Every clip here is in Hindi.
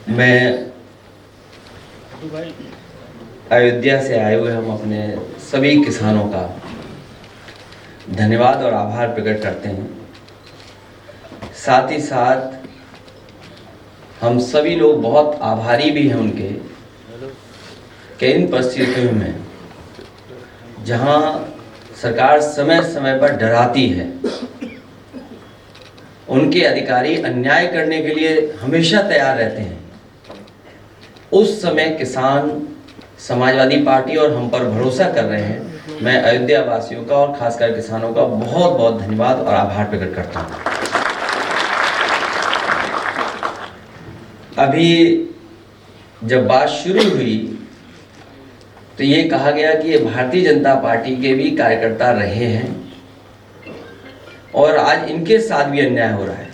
मैं अयोध्या से आए हुए हम अपने सभी किसानों का धन्यवाद और आभार प्रकट करते हैं। साथ ही साथ हम सभी लोग बहुत आभारी भी हैं उनके कि इन परिस्थितियों में जहां सरकार समय समय पर डराती है, उनके अधिकारी अन्याय करने के लिए हमेशा तैयार रहते हैं, उस समय किसान समाजवादी पार्टी और हम पर भरोसा कर रहे हैं। मैं अयोध्या वासियों का और खासकर किसानों का बहुत बहुत धन्यवाद और आभार प्रकट करता हूं। अभी जब बात शुरू हुई तो ये कहा गया कि ये भारतीय जनता पार्टी के भी कार्यकर्ता रहे हैं और आज इनके साथ भी अन्याय हो रहा है।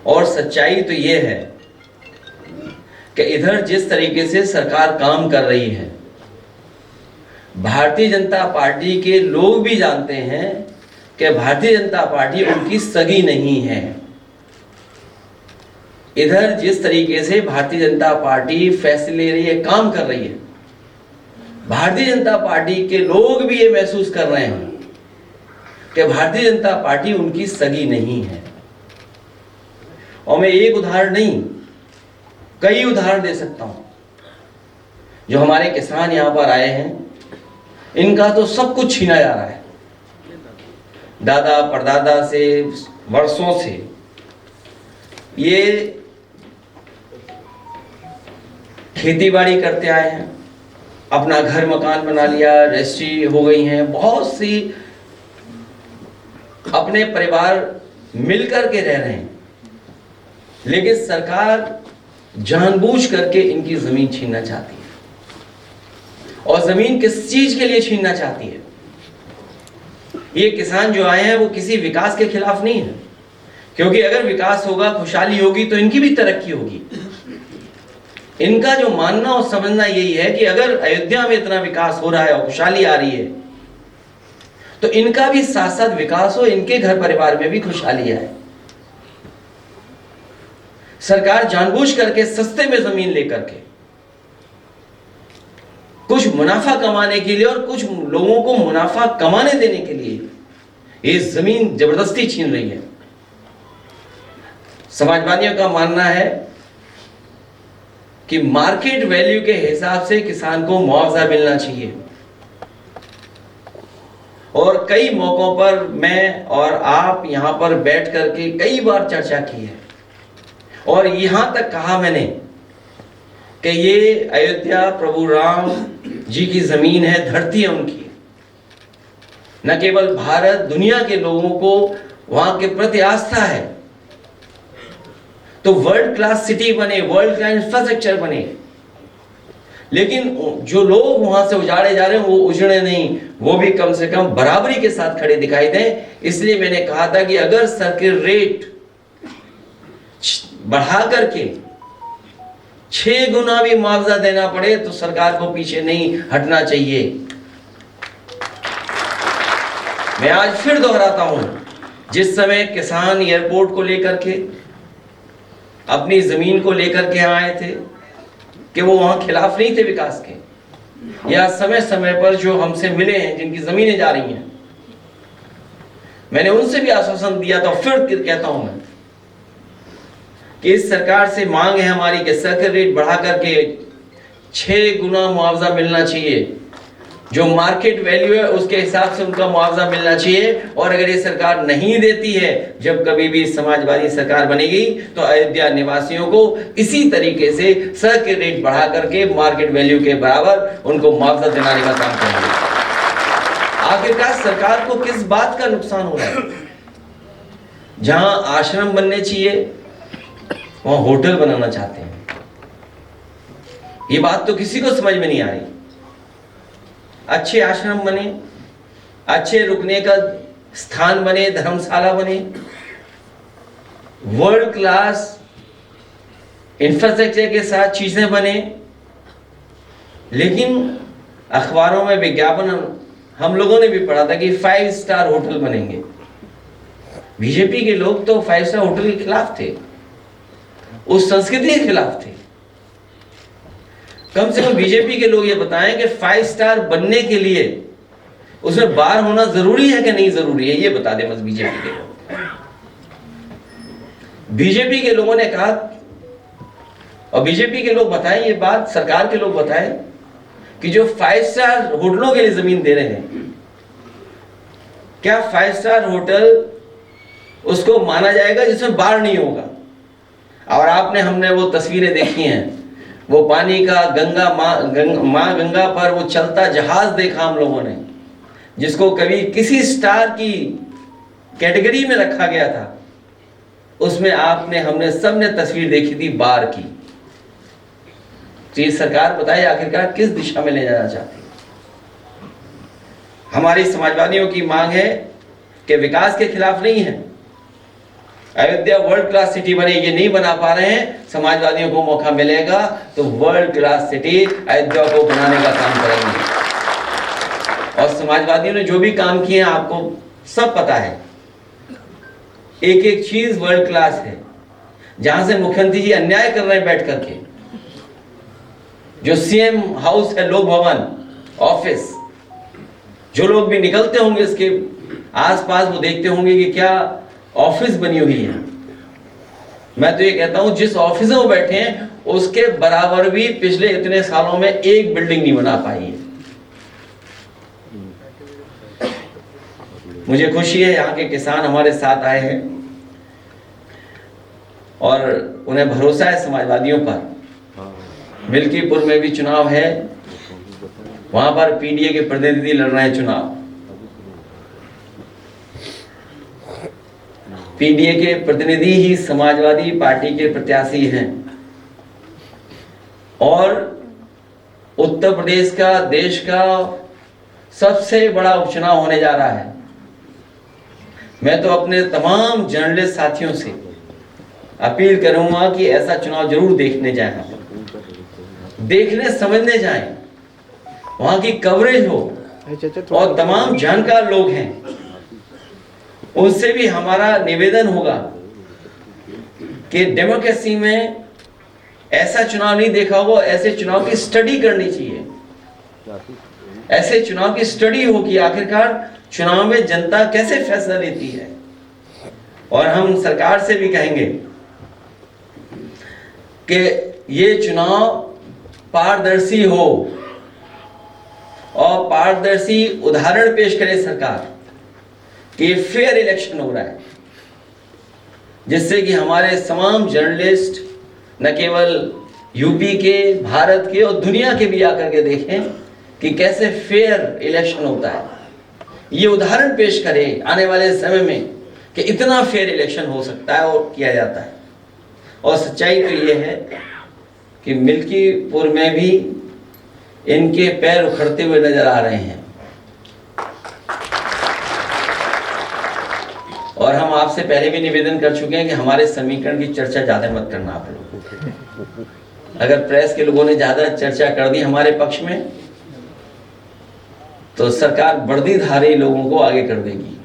और सच्चाई तो ये है कि इधर जिस तरीके से सरकार काम कर रही है, भारतीय जनता पार्टी के लोग भी जानते हैं कि भारतीय जनता पार्टी उनकी सगी नहीं है। इधर जिस तरीके से भारतीय जनता पार्टी फैसले ले रही है, काम कर रही है, भारतीय जनता पार्टी के लोग भी ये महसूस कर रहे हैं कि भारतीय जनता पार्टी उनकी सगी नहीं है। और मैं एक उदाहरण नहीं, कई उदाहरण दे सकता हूं। जो हमारे किसान यहां पर आए हैं, इनका तो सब कुछ छीना जा रहा है। दादा परदादा से वर्षों से ये खेती बाड़ी करते आए हैं, अपना घर मकान बना लिया, रजिस्ट्री हो गई हैं, बहुत सी अपने परिवार मिलकर के रह रहे हैं, लेकिन सरकार जानबूझ करके इनकी जमीन छीनना चाहती है। और जमीन किस चीज के लिए छीनना चाहती है? ये किसान जो आए हैं वो किसी विकास के खिलाफ नहीं है, क्योंकि अगर विकास होगा, खुशहाली होगी तो इनकी भी तरक्की होगी। इनका जो मानना और समझना यही है कि अगर अयोध्या में इतना विकास हो रहा है और खुशहाली आ रही है, तो इनका भी साथ साथ विकास हो, इनके घर परिवार में भी खुशहाली आए। सरकार जानबूझ करके सस्ते में जमीन लेकर के कुछ मुनाफा कमाने के लिए और कुछ लोगों को मुनाफा कमाने देने के लिए ये जमीन जबरदस्ती छीन रही है। समाजवादियों का मानना है कि मार्केट वैल्यू के हिसाब से किसान को मुआवजा मिलना चाहिए। और कई मौकों पर मैं और आप यहां पर बैठ करके कई बार चर्चा की है और यहां तक कहा मैंने कि ये अयोध्या प्रभु राम जी की जमीन है, धरती है उनकी। न केवल भारत, दुनिया के लोगों को वहां के प्रति आस्था है, तो वर्ल्ड क्लास सिटी बने, वर्ल्ड क्लास इंफ्रास्ट्रक्चर बने। लेकिन जो लोग वहां से उजाड़े जा रहे हैं वो उजड़े नहीं, वो भी कम से कम बराबरी के साथ खड़े दिखाई दें। इसलिए मैंने कहा था कि अगर सर्किट रेट बढ़ा करके 6 गुना भी मुआवजा देना पड़े तो सरकार को पीछे नहीं हटना चाहिए। मैं आज फिर दोहराता हूं, जिस समय किसान एयरपोर्ट को लेकर के, अपनी जमीन को लेकर के आए थे, कि वो वहां खिलाफ नहीं थे विकास के, या समय समय पर जो हमसे मिले हैं, जिनकी जमीनें जा रही हैं, मैंने उनसे भी आश्वासन दिया था। फिर कहता हूं मैं कि इस सरकार से मांग है हमारी कि सर्किट रेट बढ़ा करके 6 गुना मुआवजा मिलना चाहिए। जो मार्केट वैल्यू है उसके हिसाब से उनका मुआवजा मिलना चाहिए। और अगर ये सरकार नहीं देती है, जब कभी भी समाजवादी सरकार बनेगी, तो अयोध्या निवासियों को इसी तरीके से सर्किट रेट बढ़ा करके मार्केट वैल्यू के बराबर उनको मुआवजा दिलाने का काम करेंगे। आखिरकार सरकार को किस बात का नुकसान हो रहा है? जहां आश्रम बनने चाहिए वहां होटल बनाना चाहते हैं। ये बात तो किसी को समझ में नहीं आ रही। अच्छे आश्रम बने, अच्छे रुकने का स्थान बने, धर्मशाला बने, वर्ल्ड क्लास इंफ्रास्ट्रक्चर के साथ चीजें बने, लेकिन अखबारों में विज्ञापन हम लोगों ने भी पढ़ा था कि 5 स्टार होटल बनेंगे। बीजेपी के लोग तो 5 स्टार होटल के खिलाफ थे। उस संस्कृति के खिलाफ थे। कम से कम बीजेपी के लोग ये बताएं कि 5 स्टार बनने के लिए उसमें बार होना जरूरी है कि नहीं जरूरी है, ये बता दे बस बीजेपी के लोग। बीजेपी के लोगों ने कहा, और बीजेपी के लोग बताएं ये बात, सरकार के लोग बताएं कि जो 5 स्टार होटलों के लिए जमीन दे रहे हैं, क्या 5 स्टार होटल उसको माना जाएगा जिसमें बाढ़ नहीं होगा? और हमने वो तस्वीरें देखी हैं, वो पानी का माँ गंगा पर वो चलता जहाज देखा हम लोगों ने, जिसको कभी किसी स्टार की कैटेगरी में रखा गया था। उसमें हमने सबने तस्वीर देखी थी बाढ़ की। तो ये सरकार बताइए आखिरकार किस दिशा में ले जाना चाहती है? हमारी समाजवादियों की मांग है कि विकास के खिलाफ नहीं है। अयोध्या वर्ल्ड क्लास सिटी बने, ये नहीं बना पा रहे हैं, समाजवादियों को मौका मिलेगा तो वर्ल्ड क्लास सिटी अयोध्या को बनाने का काम करेंगे। और समाजवादियों ने जो भी काम किए हैं आपको सब पता है, एक एक चीज वर्ल्ड क्लास है। जहां से मुख्यमंत्री जी अन्याय कर रहे हैं बैठ करके, जो सीएम हाउस है, लोक भवन ऑफिस, जो लोग भी निकलते होंगे इसके आसपास वो देखते होंगे कि क्या ऑफिस बनी हुई है। मैं तो ये कहता हूं जिस ऑफिस में वो बैठे हैं उसके बराबर भी पिछले इतने सालों में एक बिल्डिंग नहीं बना पाई है। मुझे खुशी है यहाँ के किसान हमारे साथ आए हैं और उन्हें भरोसा है समाजवादियों पर। मिल्कीपुर में भी चुनाव है, वहां पर पीडीए के प्रतिनिधि लड़ रहे हैं चुनाव। पीडीए के प्रतिनिधि ही समाजवादी पार्टी के प्रत्याशी हैं और उत्तर प्रदेश का, देश का सबसे बड़ा उपचुनाव होने जा रहा है। मैं तो अपने तमाम जर्नलिस्ट साथियों से अपील करूंगा कि ऐसा चुनाव जरूर देखने जाएं, देखने समझने जाएं, वहां की कवरेज हो और तमाम जानकार लोग हैं उनसे भी हमारा निवेदन होगा कि डेमोक्रेसी में ऐसा चुनाव नहीं देखा होगा, ऐसे चुनाव की स्टडी करनी चाहिए। ऐसे चुनाव की स्टडी हो कि आखिरकार चुनाव में जनता कैसे फैसला लेती है। और हम सरकार से भी कहेंगे कि ये चुनाव पारदर्शी हो और पारदर्शी उदाहरण पेश करे सरकार कि फेयर इलेक्शन हो रहा है, जिससे कि हमारे तमाम जर्नलिस्ट न केवल यूपी के, भारत के और दुनिया के भी आकर के देखें कि कैसे फेयर इलेक्शन होता है। ये उदाहरण पेश करे आने वाले समय में कि इतना फेयर इलेक्शन हो सकता है और किया जाता है। और सच्चाई तो ये है कि मिल्कीपुर में भी इनके पैर उखड़ते हुए नजर आ रहे हैं। और हम आपसे पहले भी निवेदन कर चुके हैं कि हमारे समीकरण की चर्चा ज्यादा मत करना आप लोग। अगर प्रेस के लोगों ने ज्यादा चर्चा कर दी हमारे पक्ष में तो सरकार वर्दीधारी लोगों को आगे कर देगी।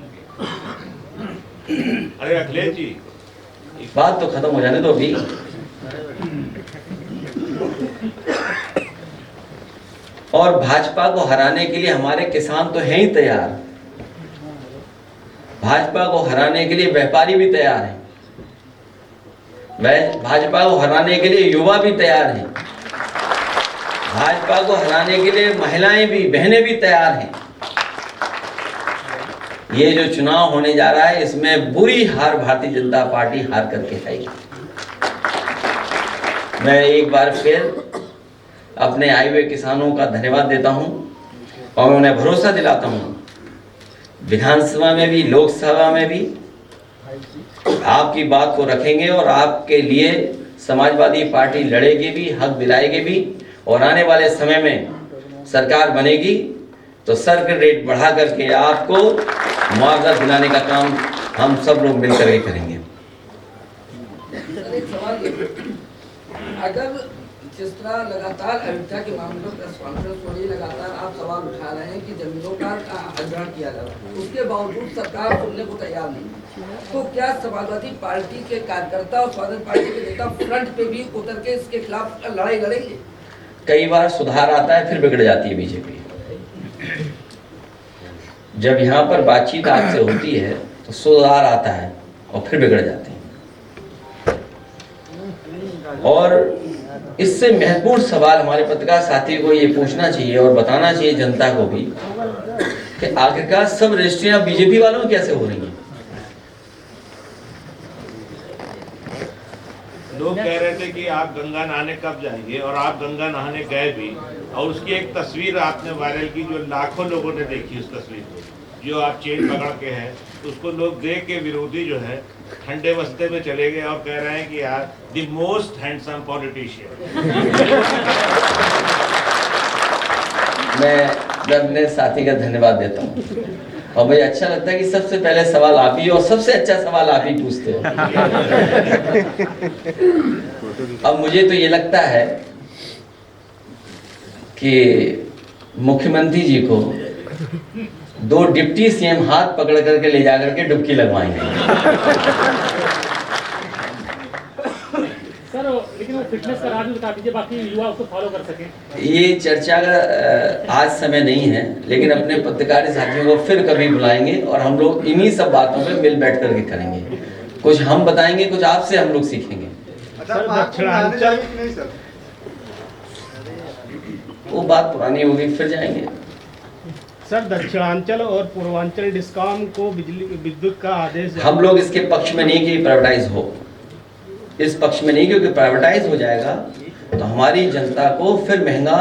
अरे अखिलेश जी, बात तो खत्म हो जाने दो अभी। और भाजपा को हराने के लिए हमारे किसान तो हैं ही तैयार, भाजपा को हराने के लिए व्यापारी भी तैयार हैं, भाजपा को हराने के लिए युवा भी तैयार हैं, भाजपा को हराने के लिए महिलाएं भी, बहनें भी तैयार हैं। ये जो चुनाव होने जा रहा है इसमें बुरी हार भारतीय जनता पार्टी हार करके आएगी। मैं एक बार फिर अपने आए हुए किसानों का धन्यवाद देता हूं और मैं उन्हें भरोसा दिलाता हूं विधानसभा में भी, लोकसभा में भी आपकी बात को रखेंगे और आपके लिए समाजवादी पार्टी लड़ेगी भी, हक दिलाएगी भी। और आने वाले समय में सरकार बनेगी तो सर्किट रेट बढ़ा करके आपको मुआवजा दिलाने का काम हम सब लोग मिलकर के करेंगे। अगर जिस तरह लगातार अयोध्या के मामले पर कॉन्फ्रेंस हो रही, लगातार आप सवाल उठा रहे हैं कि जमीनों का अधिग्रहण किया जा रहा है, उसके बावजूद सरकार सुनने को तैयार नहीं है। तो क्या समाजवादी पार्टी के कार्यकर्ता और समाजवादी पार्टी के नेता फ्रंट पे भी उतर के इसके खिलाफ लड़ाई लड़ेंगे? कई बार सुधार आता है फिर बिगड़ जाती है बीजेपी। जब यहाँ पर बातचीत आपसे होती है तो सुधार आता है और फिर बिगड़ जाते हैं। और इससे महत्वपूर्ण सवाल हमारे पत्रकार साथी को ये पूछना चाहिए और बताना चाहिए जनता को भी कि आखिरकार सब रजिस्ट्रियां बीजेपी वालों में कैसे हो रही हैं। लोग कह रहे थे कि आप गंगा नहाने कब जाएंगे, और आप गंगा नहाने गए भी, और उसकी एक तस्वीर आपने वायरल की जो लाखों लोगों ने देखी उस तस्वीर को, जो आप चेन पकड़ के हैं, उसको लोग देख के विरोधी जो है ठंडे बस्ते में चले गए और कह रहे हैं कि यार द मोस्ट हैंडसम पॉलिटिशियन। मैं अपने साथी का धन्यवाद देता हूँ और मुझे अच्छा लगता है कि सबसे पहले सवाल आप ही और सबसे अच्छा सवाल आप ही पूछते हो। अब मुझे तो ये लगता है कि मुख्यमंत्री जी को 2 डिप्टी सीएम हाथ पकड़ करके ले जाकर के डुबकी लगवाएंगे। सर लेकिन वो फिटनेस का राज बता दीजिए, बाकी युवा उसको फॉलो कर सके। ये चर्चा का आज समय नहीं है, लेकिन अपने पत्रकारी साथियों को फिर कभी बुलाएंगे और हम लोग इन्हीं सब बातों पे मिल बैठ करके करेंगे। कुछ हम बताएंगे, कुछ आपसे हम लोग सीखेंगे। वो बात पुरानी होगी, फिर जाएंगे। सर दक्षिणांचल और पूर्वांचल डिस्कॉम को विद्युत का आदेश, हम लोग इसके पक्ष में नहीं कि प्राइवेटाइज हो, इस पक्ष में नहीं, क्योंकि प्राइवेटाइज हो जाएगा तो हमारी जनता को फिर महंगा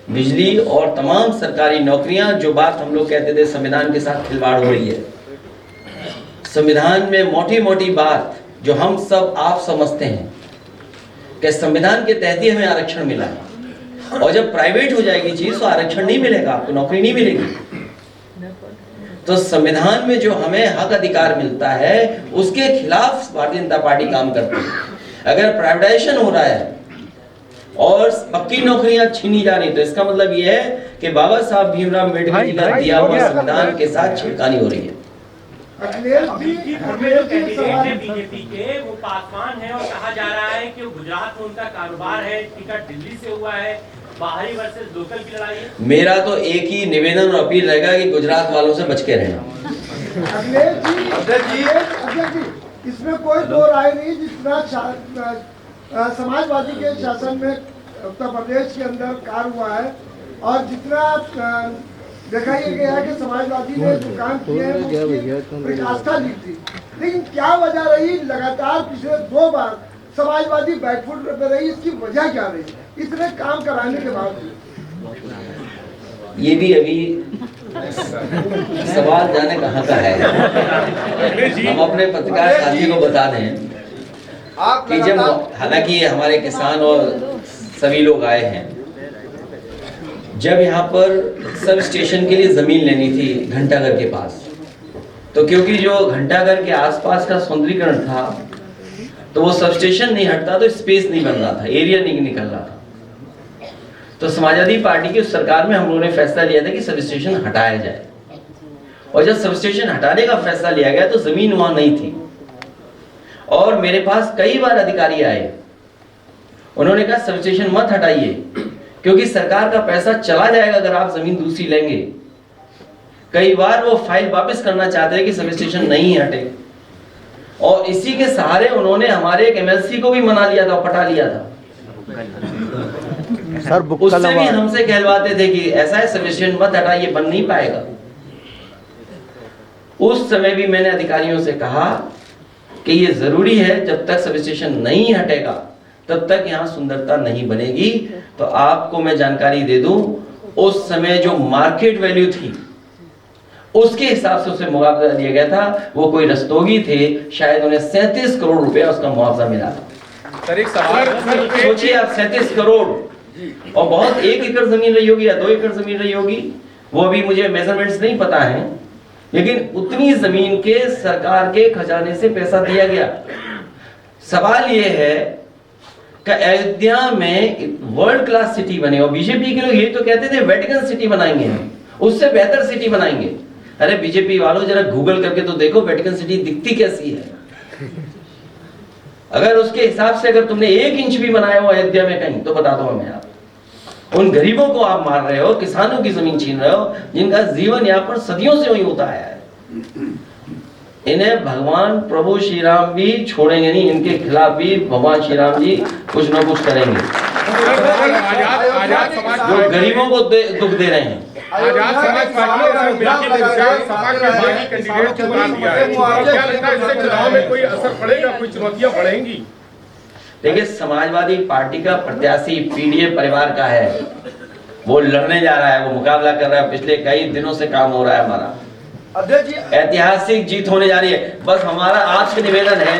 बिजली और तमाम सरकारी नौकरियां, जो बात हम लोग कहते थे संविधान के साथ खिलवाड़ हो रही है। संविधान में मोटी मोटी बात जो हम सब आप समझते हैं कि संविधान के तहत ही हमें आरक्षण मिला है, और जब प्राइवेट हो जाएगी चीज तो आरक्षण नहीं मिलेगा, आपको नौकरी नहीं मिलेगी। तो संविधान में जो हमें हक अधिकार मिलता है उसके खिलाफ भारतीय जनता पार्टी काम करती है। अगर प्राइवेटाइजेशन हो रहा है और पक्की नौकरियां छीनी जा रही, तो इसका मतलब यह है कि बाबा साहब भीमराव अम्बेडकर जी का दिया हुआ संविधान के साथ छिड़कानी हो रही है। बीजेपी के वो पासवान है और कहा जा रहा है कि गुजरात में उनका कारोबार है, टिकट दिल्ली से हुआ है, बाहरी वर्सेस लोकल की लड़ाई है। मेरा तो एक ही निवेदन और अपील रहेगा कि गुजरात वालों से बच के रहना। इसमें कोई दो राय नहीं, जितना समाजवादी के शासन में उत्तर प्रदेश के अंदर कार्य हुआ है और जितना देखा ये गया है कि समाजवादी ने जो काम किए हैं आस्था दी थी, लेकिन क्या वजह रही लगातार पिछले 2 बार समाजवादी बैकफुट पे रही, इसकी वजह क्या रही इतने काम कराने के बावजूद? ये भी अभी सवाल जाने कहाँ का है। हम अपने पत्रकार साथी को बता दें कि जब हालांकि हमारे किसान और सभी लोग आए हैं, जब यहाँ पर सब स्टेशन के लिए जमीन लेनी थी घंटाघर के पास, तो क्योंकि जो घंटाघर के आसपास का सौंदर्यीकरण था तो वो सब स्टेशन नहीं हटता तो स्पेस नहीं बन रहा था, एरिया नहीं निकल रहा था। तो समाजवादी पार्टी की सरकार में हम लोगों ने फैसला लिया था कि सब स्टेशन हटाया जाए, और जब सब स्टेशन हटाने का फैसला लिया गया तो जमीन वहां नहीं थी। और मेरे पास कई बार अधिकारी आए, उन्होंने कहा सब स्टेशन मत हटाइए क्योंकि सरकार का पैसा चला जाएगा अगर आप जमीन दूसरी लेंगे। कई बार वो फाइल वापस करना चाहते हैं कि सब स्टेशन नहीं हटे, और इसी के सहारे उन्होंने हमारे एक एमएलसी को भी मना लिया था, पटा लिया था। सर उससे भी हमसे कहलवाते थे कि ऐसा है सब स्टेशन मत हटा, ये बन नहीं पाएगा। उस समय भी मैंने अधिकारियों से कहा कि ये जरूरी है, जब तक सब स्टेशन नहीं हटेगा तब तक यहाँ सुंदरता नहीं बनेगी। तो आपको मैं जानकारी दे दूं, उस समय जो मार्केट वैल्यू थी उसके हिसाब से उसे मुआवजा दिया गया था। वो कोई रस्तोगी थे, शायद उन्हें 37 करोड़ रुपया उसका मुआवजा मिला था। सर एक सवाल सोचिए आप, 37 करोड़, और बहुत 1 एकड़ जमीन रही होगी या 2 एकड़ जमीन रही होगी, वो अभी मुझे मेजरमेंट्स नहीं पता है, लेकिन उतनी जमीन के सरकार के खजाने से पैसा दिया गया। सवाल ये है कि अयोध्या में वर्ल्ड क्लास सिटी बने, और बीजेपी के लोग ये तो कहते थे वेटिकन सिटी बनाएंगे, उससे बेहतर सिटी बनाएंगे। अरे बीजेपी वालों जरा गूगल करके तो देखो वेटिकन सिटी दिखती कैसी है। अगर उसके हिसाब से अगर तुमने 1 इंच भी बनाया हो अयोध्या में कहीं तो बता दो मैं आप। उन गरीबों को आप मार रहे हो, किसानों की जमीन छीन रहे हो, जिनका जीवन यहाँ पर सदियों से वही होता आया है। इन्हें भगवान प्रभु श्री राम भी छोड़ेंगे नहीं, इनके खिलाफ भी भगवान श्री राम जी कुछ न कुछ करेंगे। जो गरीबों को दुख दे रहे हैं। आजाद समाज पार्टी और सपा के बागी कैंडिडेट को बना दिया है। क्या लगता है इससे चुनाव में कोई असर पड़ेगा, कोई चुनौतियां बढ़ेंगी? देखिए, समाजवादी पार्टी का प्रत्याशी पीडीए परिवार का है, वो लड़ने जा रहा है, वो मुकाबला कर रहा है। पिछले कई दिनों से काम हो रहा है हमारा। अध्यक्ष जी, ऐतिहासिक जीत होने जा रही है। बस हमारा आपसे निवेदन है,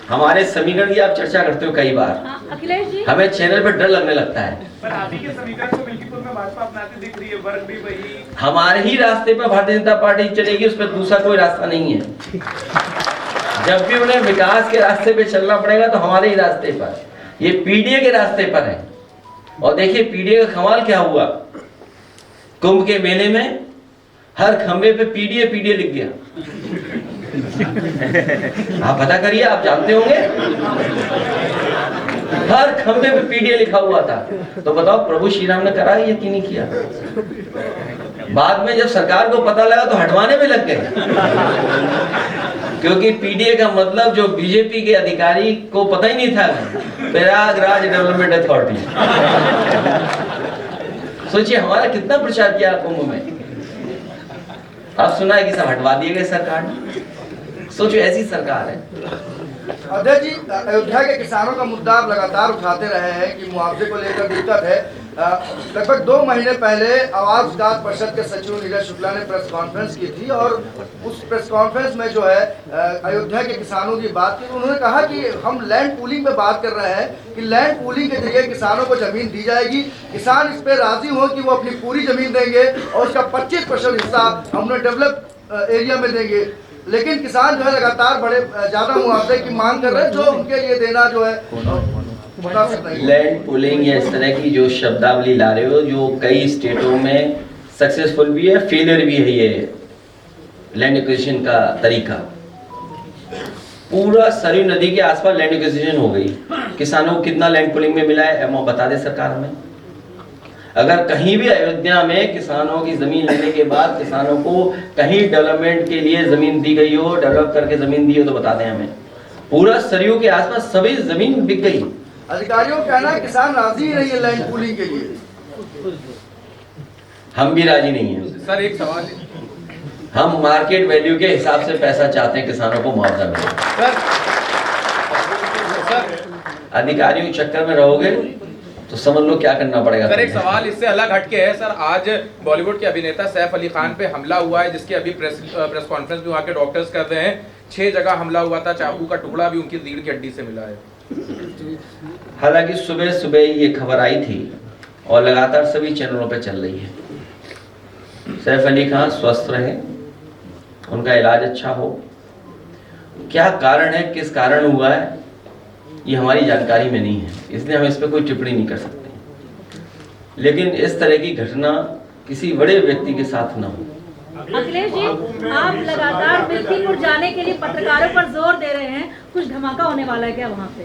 हमारे समीकरण की आप चर्चा करते हो कई बार, अखिलेश जी, हमें चैनल पर डर लगने लगता है। पर अभी के समीकरण को मिल्कीपुर में भाजपा अपनाती दिख रही है, वर्ग भी वही। हमारे ही रास्ते पर भारतीय जनता पार्टी चलेगी, उस पर दूसरा कोई रास्ता नहीं है। जब भी उन्हें विकास के रास्ते पे चलना पड़ेगा तो हमारे ही रास्ते पर, ये पीडीए के रास्ते पर है। और देखिए पीडीए का कमाल क्या हुआ, कुंभ के मेले में हर खंबे पे पीडीए पीडीए लिख गया। आप पता करिए, आप जानते होंगे, हर खंबे पे पीडीए लिखा हुआ था। तो बताओ प्रभु श्री राम ने करा या कि नहीं किया? बाद में जब सरकार को पता लगा तो हटवाने में लग गए, क्योंकि पीडीए का मतलब जो बीजेपी के अधिकारी को पता ही नहीं था, प्रयागराज डेवलपमेंट अथॉरिटी। सोचिए हमारा कितना प्रचार किया कुंभ में, अब सुना है कि सब हटवा दिए गए सरकार ने। सोचो ऐसी सरकार है। अध्यक्ष जी, अयोध्या के किसानों का मुद्दा आप लगातार उठाते रहे हैं कि मुआवजे को लेकर दिक्कत है। लगभग 2 महीने पहले आवास विकास परिषद के सचिव नीरज शुक्ला ने प्रेस कॉन्फ्रेंस की थी और उस प्रेस कॉन्फ्रेंस में जो है अयोध्या के किसानों की बात की। तो उन्होंने कहा कि हम लैंड पूलिंग पे बात कर रहे हैं कि लैंड पूलिंग के जरिए किसानों को जमीन दी जाएगी, किसान इस पे राजी हो कि वो अपनी पूरी जमीन देंगे और उसका 25% हिस्सा हम डेवलप एरिया में देंगे। लेकिन किसान जो है लगातार बड़े ज्यादा मुआवजे की मांग कर रहे हैं, जो उनके लिए देना जो है लैंड पुलिंग या इस तरह की जो शब्दावली ला रहे हो, जो कई स्टेटों में सक्सेसफुल भी है, फेलियर भी है ये लैंड एक्विजिशन का तरीका। पूरा सरयू नदी के आसपास लैंड एक्विजिशन हो गई, किसानों को कितना लैंड पुलिंग में मिला है बता दे सरकार हमें। अगर कहीं भी अयोध्या में किसानों की जमीन लेने के बाद किसानों को कहीं डेवलपमेंट के लिए जमीन दी गई हो, डेवलप करके जमीन दी हो तो बता दें हमें। पूरा सरयू के आसपास सभी जमीन बिक गई। अधिकारियों का कहना है किसान राजी नहीं है लैंड पूलिंग के लिए। हम भी राजी नहीं है सर। एक सवाल, हम मार्केट वैल्यू के हिसाब से पैसा चाहते हैं, किसानों को मुआवजा मिले। अधिकारियों के चक्कर में रहोगे तो समझ लो क्या करना पड़ेगा। सर एक सवाल इससे अलग हटके है सर, आज बॉलीवुड के अभिनेता सैफ अली खान पे हमला हुआ है, जिसकी अभी प्रेस कॉन्फ्रेंस भी वहाँ के डॉक्टर्स कर रहे हैं। 6 जगह हमला हुआ था, चाकू का टुकड़ा भी उनकी रीढ़ की हड्डी से मिला है। हालांकि सुबह सुबह ये खबर आई थी और लगातार सभी चैनलों पे चल रही है। सैफ अली खान स्वस्थ रहे, उनका इलाज अच्छा हो। क्या कारण है, किस कारण हुआ है, ये हमारी जानकारी में नहीं है, इसलिए हम इस पर कोई टिप्पणी नहीं कर सकते। लेकिन इस तरह की घटना किसी बड़े व्यक्ति के साथ न हो। अखिलेश जी, आप लगातार मिल्कीपुर जाने के लिए पत्रकारों पर जोर दे रहे हैं, कुछ धमाका होने वाला है क्या वहाँ पे?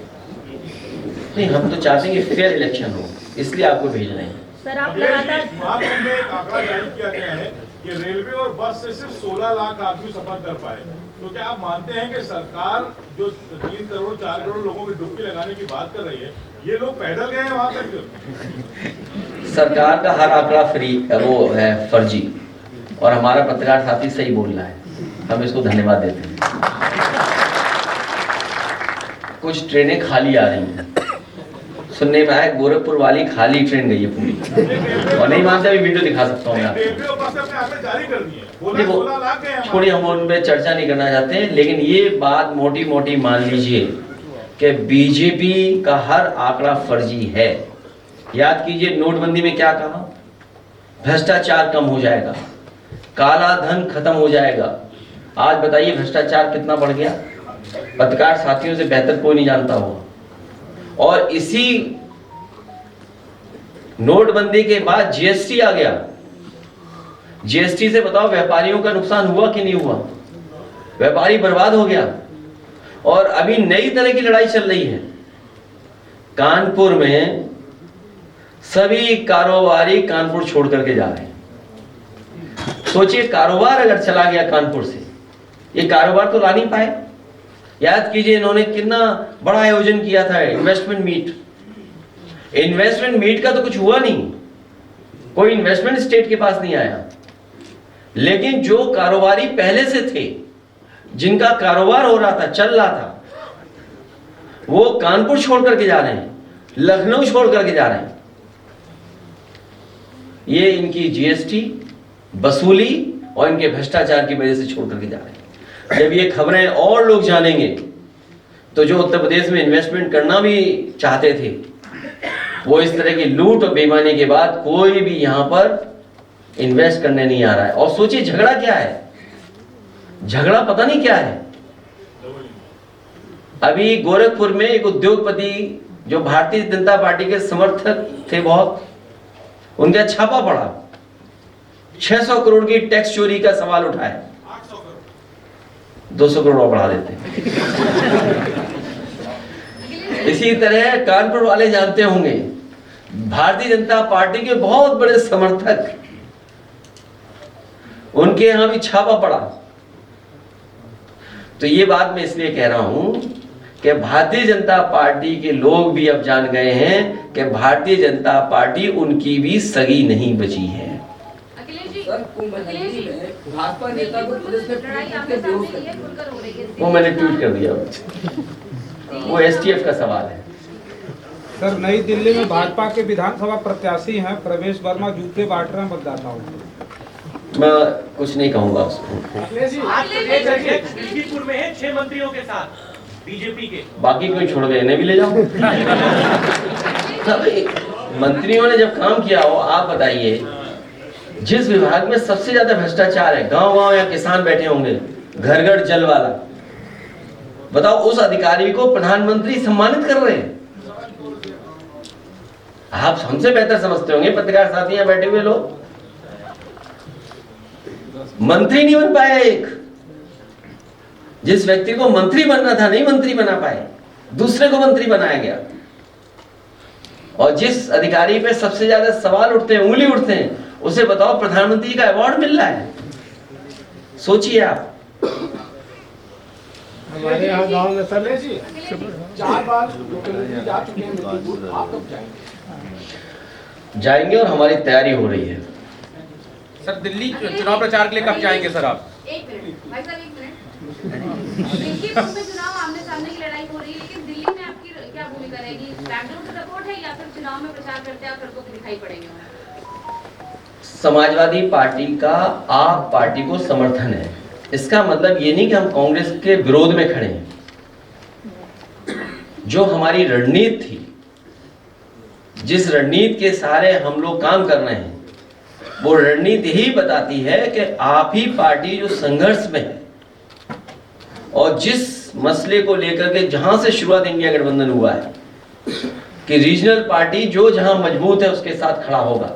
नहीं, हम तो चाहते हैं कि फेयर इलेक्शन हो, इसलिए आपको भेज रहे हैं। सर आप लगातार में एक आंकड़ा जारी किया गया है कि रेलवे और बस से सिर्फ 16 लाख आदमी सफर कर पाए। तो क्या आप मानते हैं कि सरकार जो 3 करोड़ 4 करोड़ लोगों की डुबकी लगाने की बात कर रही है, ये लोग पैदल गए हैं वहां तक? सरकार का हर आंकड़ा वो है फर्जी, और हमारा पत्रकार साथी सही बोल रहा है, हम इसको धन्यवाद देते हैं। कुछ ट्रेनें खाली आ रही हैं, सुनने में आया गोरखपुर वाली खाली ट्रेन गई है पूरी, और नहीं मानते, अभी वीडियो दिखा सकता हूँ मैं आपको। छोड़िए, हम उन पर चर्चा नहीं करना चाहते, लेकिन ये बात मोटी मोटी मान लीजिए कि बीजेपी का हर आंकड़ा फर्जी है। याद कीजिए नोटबंदी में क्या कहा, भ्रष्टाचार कम हो जाएगा, काला धन खत्म हो जाएगा। आज बताइए भ्रष्टाचार कितना बढ़ गया, पत्रकार साथियों से बेहतर कोई नहीं जानता होगा। और इसी नोटबंदी के बाद जीएसटी आ गया, जीएसटी से बताओ व्यापारियों का नुकसान हुआ कि नहीं हुआ? व्यापारी बर्बाद हो गया। और अभी नई तरह की लड़ाई चल रही है कानपुर में, सभी कारोबारी कानपुर छोड़ करके जा रहे हैं। सोचिए, कारोबार अगर चला गया कानपुर से, ये कारोबार तो ला नहीं पाए। याद कीजिए इन्होंने कितना बड़ा आयोजन किया था, इन्वेस्टमेंट मीट। इन्वेस्टमेंट मीट का तो कुछ हुआ नहीं, कोई इन्वेस्टमेंट स्टेट के पास नहीं आया। लेकिन जो कारोबारी पहले से थे, जिनका कारोबार हो रहा था, चल रहा था, वो कानपुर छोड़ करके जा रहे हैं, लखनऊ छोड़ करके जा रहे हैं। ये इनकी जीएसटी वसूली और इनके भ्रष्टाचार की वजह से छोड़ करके जा रहे हैं। जब ये खबरें और लोग जानेंगे तो जो उत्तर प्रदेश में इन्वेस्टमेंट करना भी चाहते थे, वो इस तरह की लूट और बेईमानी के बाद कोई भी यहां पर इन्वेस्ट करने नहीं आ रहा है। और सोचिए झगड़ा क्या है, झगड़ा पता नहीं क्या है। अभी गोरखपुर में एक उद्योगपति जो भारतीय जनता पार्टी के समर्थक थे बहुत, उनका छापा पड़ा, 600 करोड़ की टैक्स चोरी का सवाल उठाया। 200 करोड़ बढ़ा देते। इसी तरह कानपुर वाले जानते होंगे, भारतीय जनता पार्टी के बहुत बड़े समर्थक, उनके यहां भी छापा पड़ा। तो ये बात मैं इसलिए कह रहा हूं कि भारतीय जनता पार्टी के लोग भी अब जान गए हैं कि भारतीय जनता पार्टी उनकी भी सगी नहीं बची है। सर, कुंभ नगरी में भाजपा नेता को पुलिस ने पीट के बेहोश कर दिया। वो मैंने ट्वीट कर दिया, वो एसटीएफ का सवाल है। सर, नई दिल्ली में भाजपा के विधानसभा प्रत्याशी हैं प्रवेश वर्मा, जूते बांट रहे हैं मतदाताओं को। मैं कुछ नहीं कहूंगा उसको। दिल्लीपुर में है 6 मंत्रियों के साथ बीजेपी के, बाकी कोई छोड़ गए, इन्हें भी ले जाओ। मंत्रियों ने जब काम किया हो, आप बताइए, जिस विभाग में सबसे ज्यादा भ्रष्टाचार है, गांव गांव या किसान बैठे होंगे, घर घर जल वाला, बताओ उस अधिकारी को प्रधानमंत्री सम्मानित कर रहे हैं। आप हमसे बेहतर समझते होंगे, पत्रकार साथी यहाँ बैठे हुए लोग। मंत्री नहीं बन पाया, एक जिस व्यक्ति को मंत्री बनना था नहीं मंत्री बना पाए, दूसरे को मंत्री बनाया गया। और जिस अधिकारी पे सबसे ज्यादा सवाल उठते हैं, उंगली उठते हैं, उसे बताओ प्रधानमंत्री का अवार्ड मिल रहा है। सोचिए आप। हमारे यहाँ गांव में सर 4 बार मुख्यमंत्री जा चुके हैं, आप कब जाएंगे और हमारी तैयारी हो रही है। सर, दिल्ली चुनाव प्रचार के लिए कब जाएंगे सर आप? एक मिनट भाई साहब, एक मिनट। दिल्लीपुर में चुनाव आमने सामने की लड़ाई हो रही है, लेकिन दिल्ली में आपकी क्या भूमिका रहेगी? बैंगलोर का सपोर्ट है या फिर चुनाव में प्रचार करते आप सड़कों पर दिखाई पड़ेंगे? समाजवादी पार्टी का आप पार्टी को समर्थन है, इसका मतलब ये नहीं कि हम कांग्रेस के विरोध में खड़े हैं। जो हमारी रणनीति थी, जिस रणनीति के सहारे हम लोग काम कर रहे हैं, वो रणनीति ही बताती है कि आप ही पार्टी जो संघर्ष में है और जिस मसले को लेकर के जहां से शुरुआत इंडिया गठबंधन हुआ है कि रीजनल पार्टी जो जहां मजबूत है उसके साथ खड़ा होगा,